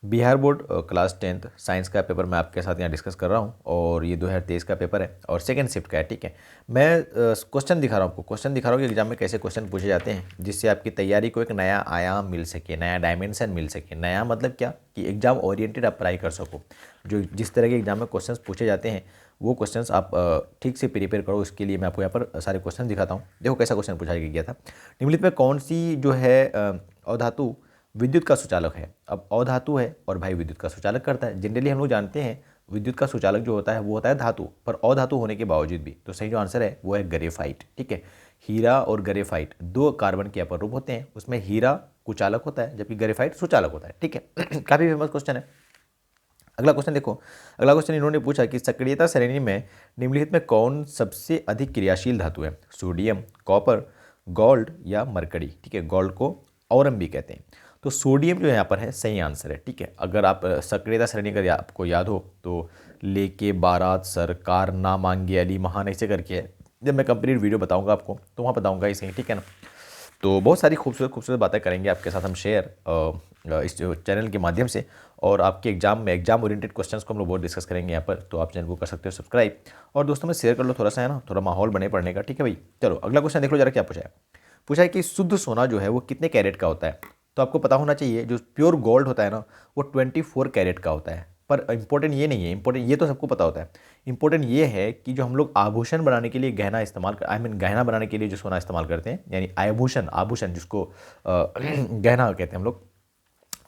Bihar board class 10th science का paper मैं आपके साथ यहाँ डिस्कस कर रहा हूँ और ये 2023 का पेपर है और सेकंड शिफ्ट का है। ठीक है, मैं क्वेश्चन दिखा रहा हूँ आपको, क्वेश्चन दिखा रहा हूँ कि एग्जाम में कैसे क्वेश्चन पूछे जाते हैं जिससे आपकी तैयारी को एक नया आयाम मिल सके, नया डायमेंशन मिल सके। नया मतलब क्या कि एग्जाम ओरिएंटेड आप पढ़ाई कर सको। जो जिस तरह के एग्जाम में क्वेश्चन पूछे जाते हैं वो क्वेश्चंस आप ठीक से प्रिपेयर करो। इसके लिए मैं आपको यहाँ पर सारे क्वेश्चन दिखाता हूँ। देखो कैसा क्वेश्चन पूछा गया था। निम्नलिखित में कौन सी जो है अधातु विद्युत का सुचालक है। अब अधातु है और भाई विद्युत का सुचालक करता है। जनरली हम लोग जानते हैं विद्युत का सुचालक जो होता है वो होता है धातु, पर अधातु होने के बावजूद भी तो सही जो आंसर है वो है ग्रेफाइट। ठीक है, हीरा और ग्रेफाइट दो कार्बन के अपर रूप होते हैं। उसमें हीरा कुचालक होता है जबकि ग्रेफाइट सुचालक होता है। ठीक है काफ़ी फेमस क्वेश्चन है। अगला क्वेश्चन देखो, अगला क्वेश्चन इन्होंने पूछा कि सक्रियता श्रेणी में निम्नलिखित में कौन सबसे अधिक क्रियाशील धातु है। सोडियम, कॉपर, गोल्ड या मरकरी। ठीक है, गोल्ड को औरम भी कहते हैं। तो सोडियम जो यहाँ पर है सही आंसर है। ठीक है, अगर आप सक्रियता श्रेणी अगर आपको याद हो तो लेके, बारात, सरकार, ना मांगे अली, महान ऐसे करके है। जब मैं कंप्लीट वीडियो बताऊंगा आपको तो वहाँ बताऊंगा इसे। ठीक है ना, तो बहुत सारी खूबसूरत खूबसूरत बातें करेंगे आपके साथ हम शेयर इस जो चैनल के माध्यम से। और आपके एग्जाम में एग्जाम ओरिएंटेड क्वेश्चंस को हम लोग बहुत डिस्कस करेंगे यहाँ पर। तो आप चैनल को कर सकते हो सब्सक्राइब और दोस्तों में शेयर कर लो थोड़ा सा, है ना, थोड़ा माहौल बने पढ़ने का। ठीक है भाई, चलो अगला क्वेश्चन देख लो जरा क्या पूछा है। पूछा है कि शुद्ध सोना जो है वो कितने कैरेट का होता है। तो आपको पता होना चाहिए जो प्योर गोल्ड होता है ना वो 24 कैरेट का होता है। पर इंपॉर्टेंट ये नहीं है, इंपॉर्टेंट ये तो सबको पता होता है। इंपॉर्टेंट ये है कि जो हम लोग आभूषण बनाने के लिए गहना इस्तेमाल आई मीन गहना बनाने के लिए जो सोना इस्तेमाल करते हैं यानी आभूषण, आभूषण जिसको गहना कहते हैं हम लोग,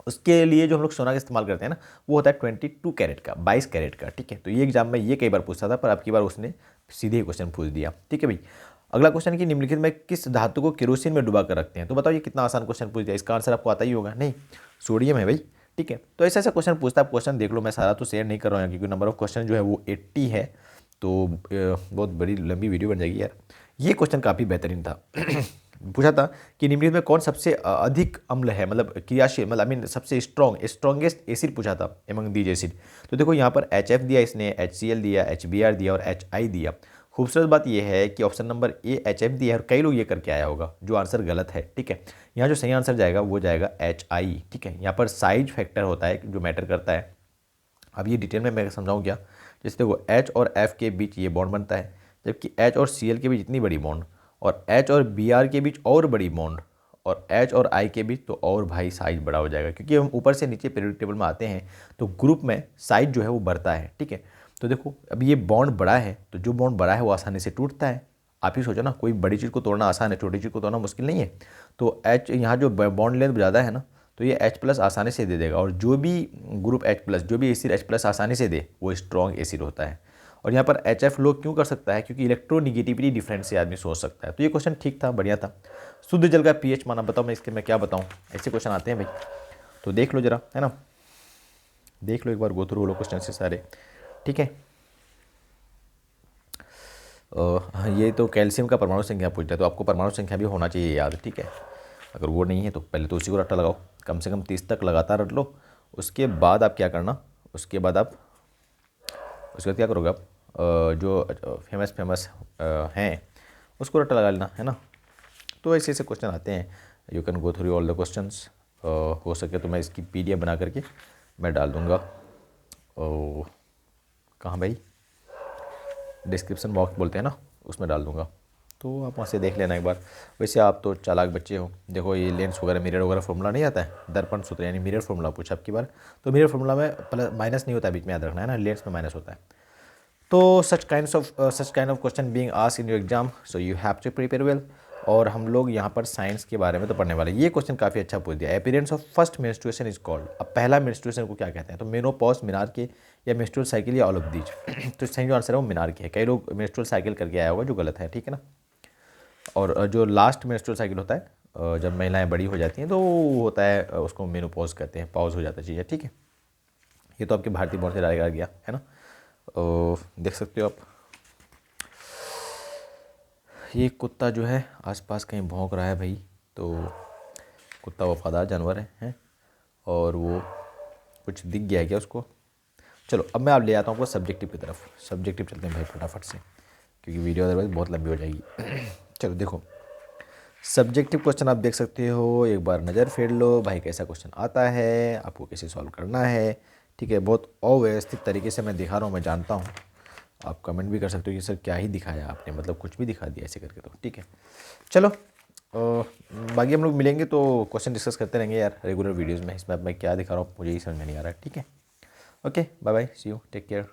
उसके लिए जो हम लोग सोना का इस्तेमाल करते हैं ना वो होता है 22 कैरेट का, 22 कैरेट का। ठीक है, तो ये एग्जाम में ये कई बार पूछता था पर अब की बार उसने सीधे ही क्वेश्चन पूछ दिया। ठीक है भाई, अगला क्वेश्चन कि निम्नलिखित में किस धातु को केरोसिन में डुबा कर रखते हैं। तो बताओ ये कितना आसान क्वेश्चन पूछ दिया, इसका आंसर आपको आता ही होगा। नहीं, सोडियम है भाई। ठीक है, तो ऐसा ऐसा क्वेश्चन पूछता है। आप क्वेश्चन देख लो, मैं सारा तो शेयर नहीं कर रहा हूँ क्योंकि नंबर ऑफ क्वेश्चन जो है वो 80 है। तो बहुत बड़ी लंबी वीडियो बन जाएगी यार। ये क्वेश्चन काफ़ी बेहतरीन था पूछा था कि निम्नलिखित में कौन सबसे अधिक अम्ल है, मतलब क्रियाशील, मतलब आई मीन सबसे स्ट्रॉन्गेस्ट एसिड पूछा था एमंग दीज एसिड। तो देखो यहाँ पर HF दिया, इसने HCl दिया, HBr दिया और HI दिया। खूबसूरत बात यह है कि ऑप्शन नंबर ए HF दिया है और कई लोग ये करके आया होगा, जो आंसर गलत है। ठीक है, यहाँ जो सही आंसर जाएगा वो जाएगा HI। ठीक है, यहाँ पर साइज फैक्टर होता है जो मैटर करता है। अब ये डिटेल में मैं समझाऊँ क्या। जैसे देखो H और F के बीच ये बॉन्ड बनता है, जबकि H और Cl के बीच इतनी बड़ी बॉन्ड, और H और Br के बीच और बड़ी बॉन्ड, और H और I के बीच तो और भाई साइज बड़ा हो जाएगा क्योंकि हम ऊपर से नीचे पीरियोडिक टेबल में आते हैं तो ग्रुप में साइज जो है वो बढ़ता है। ठीक है, तो देखो अब ये बॉन्ड बड़ा है तो जो बॉन्ड बड़ा है वो आसानी से टूटता है। आप ही सोचो ना, कोई बड़ी चीज़ को तोड़ना आसान है, छोटी चीज़ को तोड़ना मुश्किल नहीं है। तो H यहाँ जो बॉन्ड लेंथ ज़्यादा है ना तो ये H+ आसानी से दे देगा, और जो भी ग्रुप H+, जो भी एसिड H+ आसानी से दे वो स्ट्रॉन्ग एसिड होता है। और यहाँ पर HF लोग क्यों कर सकता है, क्योंकि इलेक्ट्रोनिगेटिविटी डिफरेंस से आदमी सोच सकता है। तो ये क्वेश्चन ठीक था, बढ़िया था। शुद्ध जल का pH माना बताओ, मैं इसके मैं क्या बताऊँ, ऐसे क्वेश्चन आते हैं भाई। तो देख लो जरा, है ना, देख लो एक बार, गो थ्रू लो क्वेश्चन से सारे। ठीक है, ये तो कैल्शियम का परमाणु संख्या पूछ रहा है, तो आपको परमाणु संख्या भी होना चाहिए याद। ठीक है, अगर वो नहीं है तो पहले तो उसी को रट्टा लगाओ, कम से कम 30 तक लगातार रट लो। उसके बाद आप क्या करना, उसके बाद क्या करोगे आप, जो फेमस फेमस हैं उसको रट्टा लगा लेना, है ना। तो ऐसे ऐसे क्वेश्चन आते हैं, you can go through all the questions. हो सके तो मैं इसकी PDF बना करके मैं डाल दूँगा। कहाँ भाई, डिस्क्रिप्शन बॉक्स बोलते हैं ना, उसमें डाल दूँगा, तो आप वहाँ से देख लेना एक बार। वैसे आप तो चालाक बच्चे हो, देखो ये लेंस वगैरह मिरर वगैरह फॉर्मूला नहीं आता है, दर्पण सूत्र यानी मिरर फॉर्मूला पूछा आपकी बार। तो मिरर फॉर्मूला में प्लस माइनस नहीं होता है बीच में, याद रखना है ना, लेंस में माइनस होता है। तो such kind of question being asked in your exam, so you have to prepare well. और हम लोग यहाँ पर साइंस के बारे में तो पढ़ने वाले। ये क्वेश्चन काफ़ी अच्छा पूछ दिया, appearance of first menstruation is called. अब पहला मेंस्ट्रुएशन को क्या कहते हैं, तो मेनोपॉज, मीनार के, या मेंस्ट्रुअल साइकिल, या ऑल ऑफ दीज। तो सही जो आंसर है वो मीनार के है। कई लोग मेंस्ट्रुअल साइकिल करके आया होगा जो गलत है। ठीक है ना, और जो लास्ट मेंस्ट्रुअल साइकिल होता है जब महिलाएं बड़ी हो जाती हैं तो वो होता है उसको मेनोपॉज कहते हैं, पॉज हो जाता है चीज़ें। ठीक है, ये तो आपके भारतीय बोर्ड से डाला गया है ना। देख सकते हो आप, ये कुत्ता जो है आसपास कहीं भौंक रहा है भाई। तो कुत्ता वफादार जानवर है और वो कुछ दिख गया क्या उसको। चलो अब मैं आप ले आता हूँ आपको सब्जेक्टिव की तरफ। सब्जेक्टिव चलते हैं भाई फटाफट से, क्योंकि वीडियो अदरवाइज बहुत लंबी हो जाएगी। चलो देखो, सब्जेक्टिव क्वेश्चन आप देख सकते हो, एक बार नज़र फेर लो भाई कैसा क्वेश्चन आता है, आपको कैसे सॉल्व करना है। ठीक है, बहुत अव्यवस्थित तरीके से मैं दिखा रहा हूँ, मैं जानता हूँ। आप कमेंट भी कर सकते हो कि सर क्या ही दिखाया आपने, मतलब कुछ भी दिखा दिया ऐसे करके। तो ठीक है, चलो बाकी हम लोग मिलेंगे तो क्वेश्चन डिस्कस करते रहेंगे यार रेगुलर वीडियोज़ में। इसमें अब मैं क्या दिखा रहा हूँ मुझे ही समझ में नहीं आ रहा है। ठीक है, okay, bye bye, see you, take care.